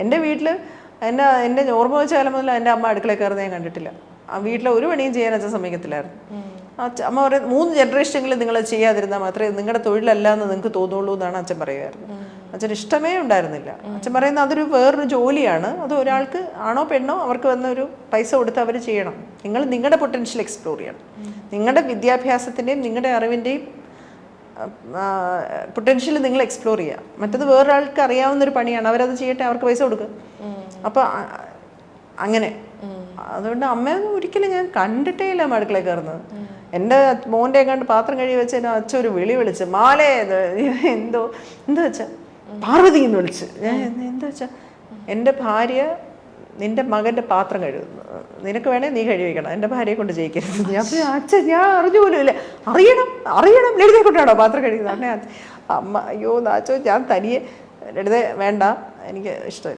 എൻ്റെ വീട്ടിൽ എൻ്റെ ഓർമ്മ വെച്ച കാലം മുതൽ എൻ്റെ അമ്മ അടുക്കളയിൽ കയറുന്നത് ഞാൻ കണ്ടിട്ടില്ല. ആ വീട്ടിലെ ഒരു പണിയും ചെയ്യാൻ അച്ഛൻ സമ്മതിക്കത്തില്ലായിരുന്നു. അമ്മ പറയും 3 ജനറേഷനെങ്കിലും നിങ്ങൾ ചെയ്യാതിരുന്നാൽ മാത്രമേ നിങ്ങളുടെ തൊഴിലല്ല എന്ന് നിങ്ങൾക്ക് തോന്നുള്ളൂ എന്നാണ് അച്ഛൻ പറയുമായിരുന്നു. അച്ഛന് ഇഷ്ടമേ ഉണ്ടായിരുന്നില്ല. അച്ഛൻ പറയുന്നത് അതൊരു വേറൊരു ജോലിയാണ്, അത് ഒരാൾക്ക് ആണോ പെണ്ണോ അവർക്ക് വന്നൊരു പൈസ കൊടുത്ത് അവർ ചെയ്യണം. നിങ്ങൾ നിങ്ങളുടെ പൊട്ടൻഷ്യൽ എക്സ്പ്ലോർ ചെയ്യണം. നിങ്ങളുടെ വിദ്യാഭ്യാസത്തിൻ്റെയും നിങ്ങളുടെ അറിവിൻ്റെയും പൊട്ടൻഷ്യൽ നിങ്ങൾ എക്സ്പ്ലോർ ചെയ്യുക. മറ്റത് വേറൊരാൾക്ക് അറിയാവുന്നൊരു പണിയാണ്, അവരത് ചെയ്യട്ടെ, അവർക്ക് പൈസ കൊടുക്കുക. അപ്പോൾ അങ്ങനെ അതുകൊണ്ട് അമ്മയൊന്നും ഒരിക്കലും ഞാൻ കണ്ടിട്ടേ ഇല്ല അടുക്കളയിൽ കയറുന്നത്. എൻ്റെ മോൻ്റെ എങ്ങാണ്ട് പാത്രം കഴുകി വെച്ച് അച്ഛൻ ഒരു വിളിച്ച് മാലേ എന്താ വെച്ചാൽ പാർവതി എന്ന് വിളിച്ച്. ഞാൻ എന്താ വെച്ചാൽ എൻ്റെ ഭാര്യ നിന്റെ മകൻ്റെ പാത്രം കഴുകുന്നു, നിനക്ക് വേണേ നീ കഴുകിക്കണം, എൻ്റെ ഭാര്യയെ കൊണ്ട് ചെയ്യിക്കരുത്. ഞാൻ അച്ഛൻ ഞാൻ അറിഞ്ഞു പോലും ഇല്ല. അറിയണം ലളിതയെ കൊണ്ടാണോ പാത്രം കഴുകുന്നത്? അമ്മ അയ്യോ നാച്ചോ ഞാൻ തനിയെ ലളിത വേണ്ട, എനിക്ക് ഇഷ്ടമില്ല.